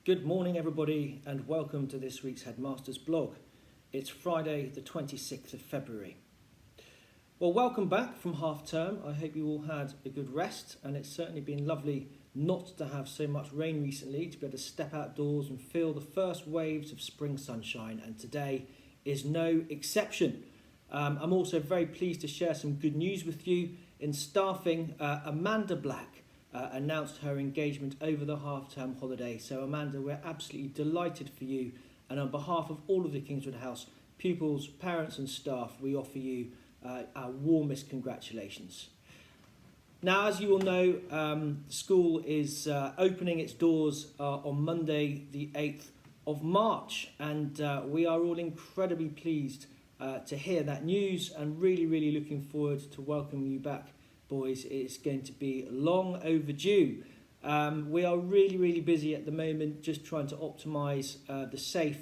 Good morning, everybody, and welcome to this week's Headmaster's blog. It's Friday, the 26th of February. Well, welcome back from half term. I hope you all had a good rest, and it's certainly been lovely not to have so much rain recently, to be able to step outdoors and feel the first waves of spring sunshine, and today is no exception. I'm also very pleased to share some good news with you. In staffing, Amanda Black announced her engagement over the half-term holiday. So Amanda, we're absolutely delighted for you, and on behalf of all of the Kingswood House pupils, parents and staff, we offer you our warmest congratulations. Now, as you all know, school is opening its doors on Monday the 8th of March, and we are all incredibly pleased to hear that news, and really looking forward to welcoming you back, boys. It's going to be long overdue. We are really busy at the moment, just trying to optimise the safe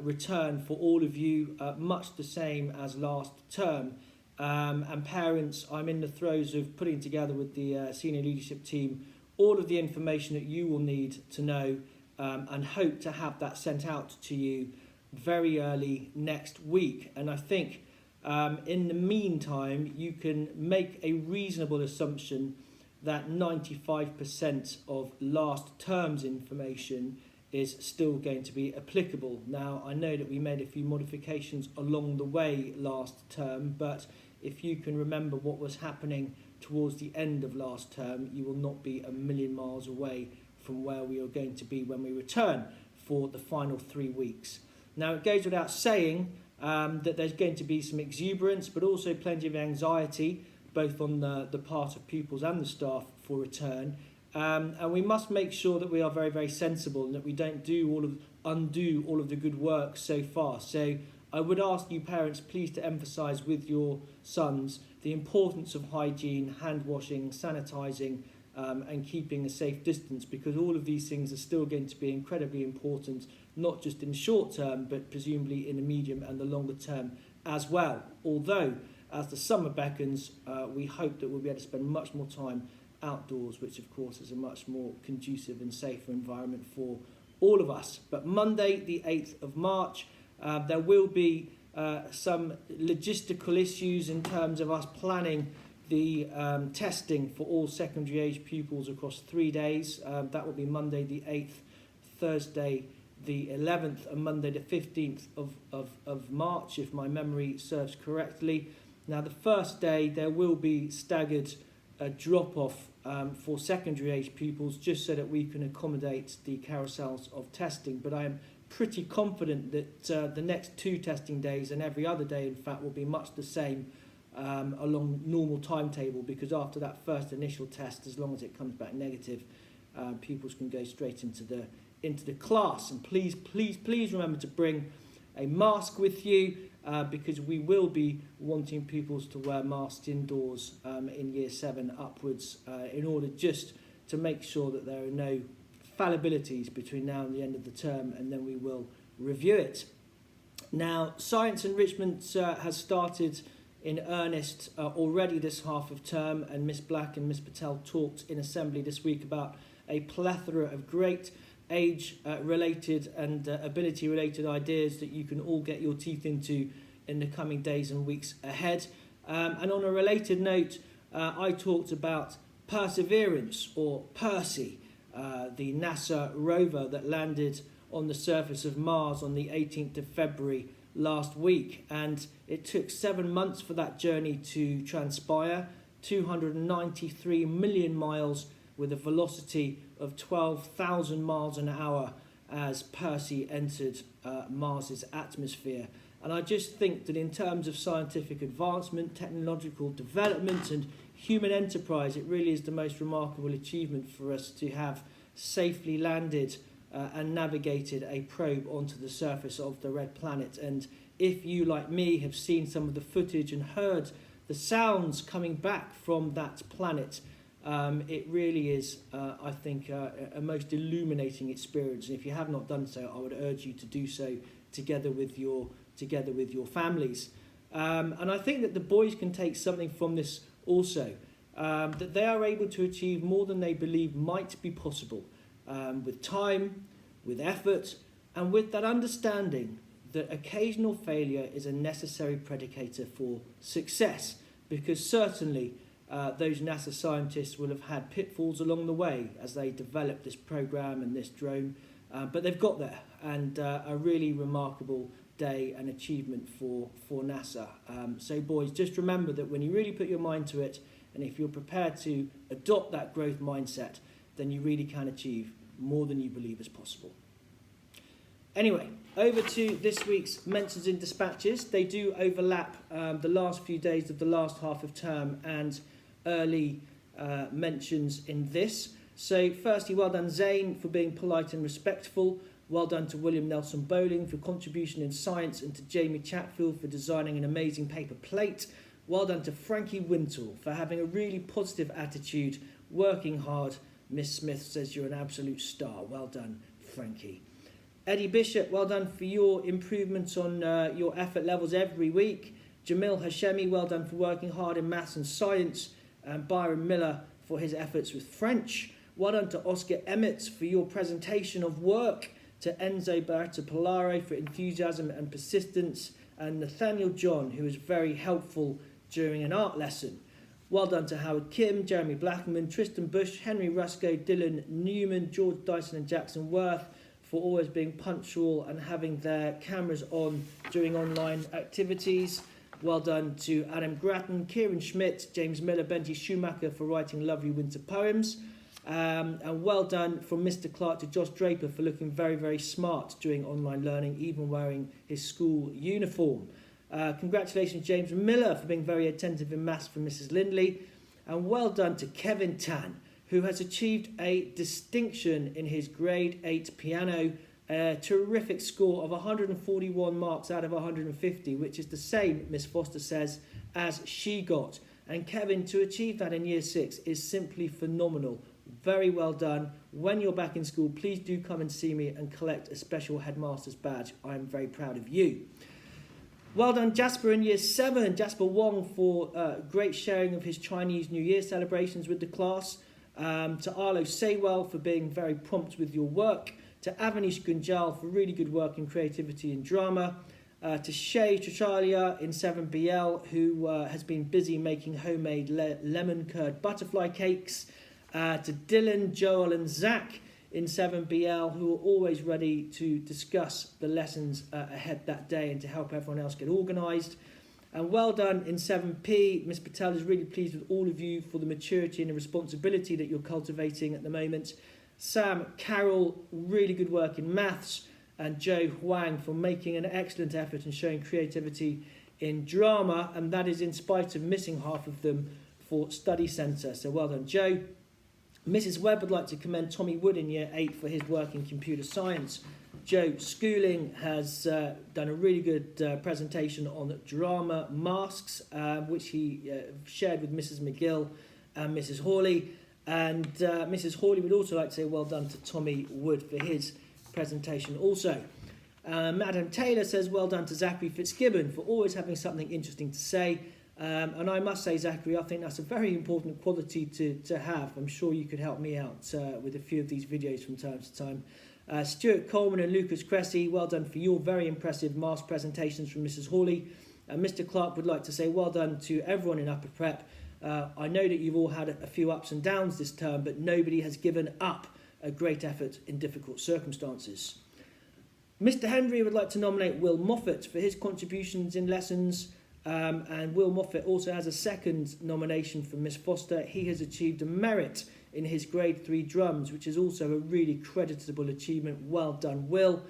return for all of you, much the same as last term. And parents, I'm in the throes of putting together with the senior leadership team all of the information that you will need to know, and hope to have that sent out to you very early next week. And I think in the meantime, you can make a reasonable assumption that 95% of last term's information is still going to be applicable. Now, I know that we made a few modifications along the way last term, but if you can remember what was happening towards the end of last term, you will not be a million miles away from where we are going to be when we return for the final 3 weeks. Now, it goes without saying that there's going to be some exuberance, but also plenty of anxiety, both on the part of pupils and the staff for return. And we must make sure that we are very sensible, and that we don't undo all of the good work so far. So I would ask you parents, please, to emphasise with your sons the importance of hygiene, hand washing, sanitising, and keeping a safe distance, because all of these things are still going to be incredibly important, not just in the short term, but presumably in the medium and the longer term as well. Although, as the summer beckons, we hope that we'll be able to spend much more time outdoors, which of course is a much more conducive and safer environment for all of us. But Monday, the 8th of March, there will be some logistical issues in terms of us planning the testing for all secondary age pupils across 3 days. That will be Monday the 8th, Thursday the 11th, and Monday the 15th of March, if my memory serves correctly. Now, the first day there will be staggered drop-off for secondary age pupils, just so that we can accommodate the carousels of testing. But I am pretty confident that the next 2 testing days, and every other day in fact, will be much the same along normal timetable, because after that first initial test, as long as it comes back negative, pupils can go straight into the class. And please remember to bring a mask with you, because we will be wanting pupils to wear masks indoors in year 7 upwards, in order just to make sure that there are no fallibilities between now and the end of the term, and then we will review it. Now, science enrichment has started in earnest already this half of term, and Miss Black and Miss Patel talked in assembly this week about a plethora of great age-related and ability-related ideas that you can all get your teeth into in the coming days and weeks ahead. And on a related note, I talked about Perseverance, or Percy, the NASA rover that landed on the surface of Mars on the 18th of February last week, and it took 7 months for that journey to transpire, 293 million miles with a velocity of 12,000 miles an hour as Percy entered Mars's atmosphere. And I just think that in terms of scientific advancement, technological development and human enterprise, it really is the most remarkable achievement for us to have safely landed and navigated a probe onto the surface of the red planet. And if you, like me, have seen some of the footage and heard the sounds coming back from that planet, it really is, I think, a most illuminating experience. And if you have not done so, I would urge you to do so together with your families. And I think that the boys can take something from this also, that they are able to achieve more than they believe might be possible, with time, with effort, and with that understanding that occasional failure is a necessary predicator for success, because certainly those NASA scientists will have had pitfalls along the way as they developed this program and this drone, but they've got there, and a really remarkable day and achievement for NASA. So boys, just remember that when you really put your mind to it, and if you're prepared to adopt that growth mindset, then you really can achieve more than you believe is possible. Anyway, over to this week's Mentions in Dispatches. They do overlap the last few days of the last half of term and early mentions in this. So firstly, well done Zane for being polite and respectful. Well done to William Nelson Bowling for contribution in science, and to Jamie Chatfield for designing an amazing paper plate. Well done to Frankie Wintle for having a really positive attitude, working hard. Miss Smith says you're an absolute star. Well done, Frankie. Eddie Bishop, well done for your improvements on your effort levels every week. Jamil Hashemi, well done for working hard in maths and science. And Byron Miller for his efforts with French. Well done to Oscar Emmett for your presentation of work. To Enzo Bartopolaro for enthusiasm and persistence. And Nathaniel John, who was very helpful during an art lesson. Well done to Howard Kim, Jeremy Blackerman, Tristan Bush, Henry Rusco, Dylan Newman, George Dyson and Jackson Worth for always being punctual and having their cameras on during online activities. Well done to Adam Grattan, Kieran Schmidt, James Miller, Benji Schumacher for writing lovely winter poems. And well done from Mr. Clark to Josh Draper for looking very, very smart during online learning, even wearing his school uniform. Congratulations, James Miller, for being very attentive in maths from Mrs. Lindley. And well done to Kevin Tan, who has achieved a distinction in his grade 8 piano, a terrific score of 141 marks out of 150, which is the same, Miss Foster says, as she got. And Kevin, to achieve that in year 6 is simply phenomenal. Very well done. When you're back in school, please do come and see me and collect a special headmaster's badge. I am very proud of you. Well done, Jasper, in year 7. Jasper Wong for great sharing of his Chinese New Year celebrations with the class. To Arlo Saywell for being very prompt with your work. To Avanish Gunjal for really good work in creativity and drama. To Shay Trichalia in 7BL, who has been busy making homemade lemon curd butterfly cakes. To Dylan, Joel and Zach in 7BL, who are always ready to discuss the lessons ahead that day and to help everyone else get organised. And well done in 7P. Miss Patel is really pleased with all of you for the maturity and the responsibility that you're cultivating at the moment. Sam Carroll, really good work in maths. And Joe Huang for making an excellent effort and showing creativity in drama. And that is in spite of missing half of them for study centre. So well done, Joe. Mrs. Webb would like to commend Tommy Wood in year 8 for his work in computer science. Joe Schooling has done a really good presentation on drama masks, which he shared with Mrs. McGill and Mrs. Hawley. And Mrs. Hawley would also like to say well done to Tommy Wood for his presentation also. Madam Taylor says well done to Zachary Fitzgibbon for always having something interesting to say. And I must say, Zachary, I think that's a very important quality to have. I'm sure you could help me out with a few of these videos from time to time. Stuart Coleman and Lucas Cressy, well done for your very impressive mask presentations from Mrs. Hawley. Mr. Clark would like to say well done to everyone in upper prep. I know that you've all had a few ups and downs this term, but nobody has given up a great effort in difficult circumstances. Mr. Henry would like to nominate Will Moffat for his contributions in lessons. And Will Moffat also has a second nomination from Miss Foster. He has achieved a merit in his grade 3 drums, which is also a really creditable achievement. Well done, Will.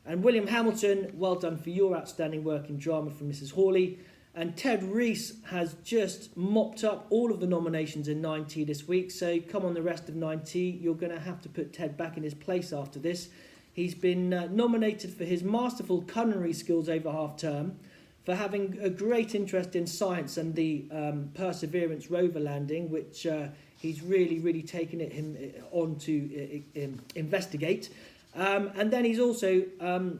And William Hamilton, well done for your outstanding work in drama from Mrs. Hawley. And Ted Rees has just mopped up all of the nominations in 9T this week. So come on the rest of 9T, you're going to have to put Ted back in his place after this. He's been nominated for his masterful culinary skills over half term, for having a great interest in science and the Perseverance rover landing, which he's really taken him on to investigate. And then he's also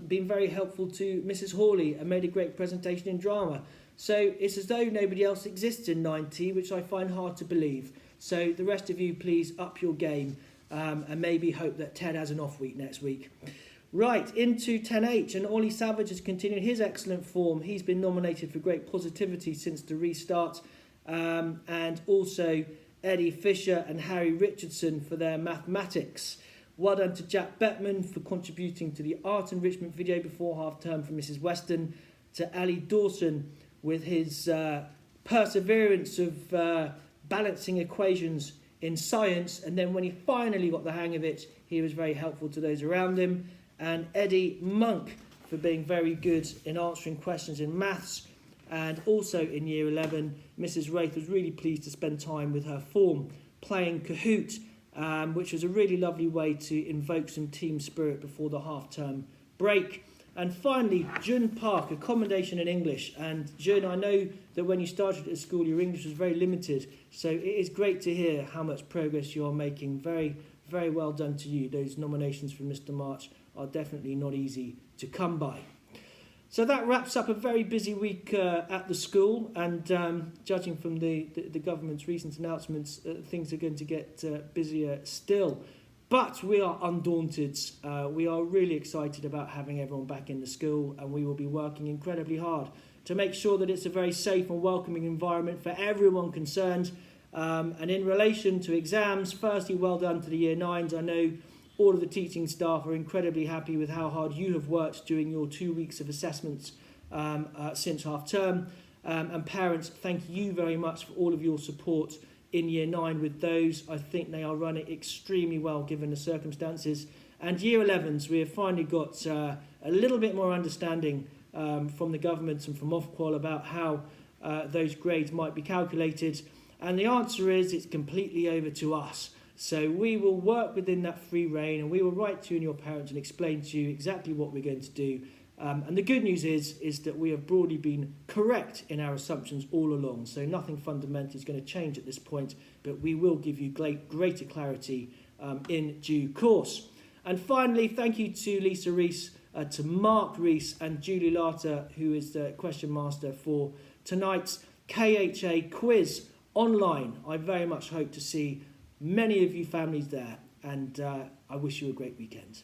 been very helpful to Mrs. Hawley and made a great presentation in drama. So it's as though nobody else exists in 9T, which I find hard to believe. So the rest of you, please up your game and maybe hope that Ted has an off week next week. Right, into 10H, and Ollie Savage has continued his excellent form. He's been nominated for Great Positivity since the restart, and also Eddie Fisher and Harry Richardson for their mathematics. Well done to Jack Bettman for contributing to the art enrichment video before half term for Mrs. Weston, to Ali Dawson with his perseverance of balancing equations in science, and then when he finally got the hang of it, he was very helpful to those around him. And Eddie Monk for being very good in answering questions in maths. And also in Year 11, Mrs. Wraith was really pleased to spend time with her form playing Kahoot, which was a really lovely way to invoke some team spirit before the half-term break. And finally, Jun Park, a commendation in English. And Jun, I know that when you started at school, your English was very limited. So it is great to hear how much progress you are making. Very, very well done to you. Those nominations from Mr. March are definitely not easy to come by. So that wraps up a very busy week at the school, and judging from the government's recent announcements, things are going to get busier still. But we are undaunted. We are really excited about having everyone back in the school, and we will be working incredibly hard to make sure that it's a very safe and welcoming environment for everyone concerned. And in relation to exams, firstly, well done to the Year 9s. I know all of the teaching staff are incredibly happy with how hard you have worked during your 2 weeks of assessments since half term. And parents, thank you very much for all of your support in Year 9 with those. I think they are running extremely well given the circumstances. And Year 11s, we have finally got a little bit more understanding from the government and from Ofqual about how those grades might be calculated. And the answer is it's completely over to us. So we will work within that free rein, and we will write to you and your parents and explain to you exactly what we're going to do. And the good news is that we have broadly been correct in our assumptions all along. So nothing fundamental is going to change at this point, but we will give you greater clarity in due course. And finally, thank you to Lisa Rees, to Mark Rees and Julie Larter, who is the question master for tonight's KHA quiz online. I very much hope to see many of you families there, and I wish you a great weekend.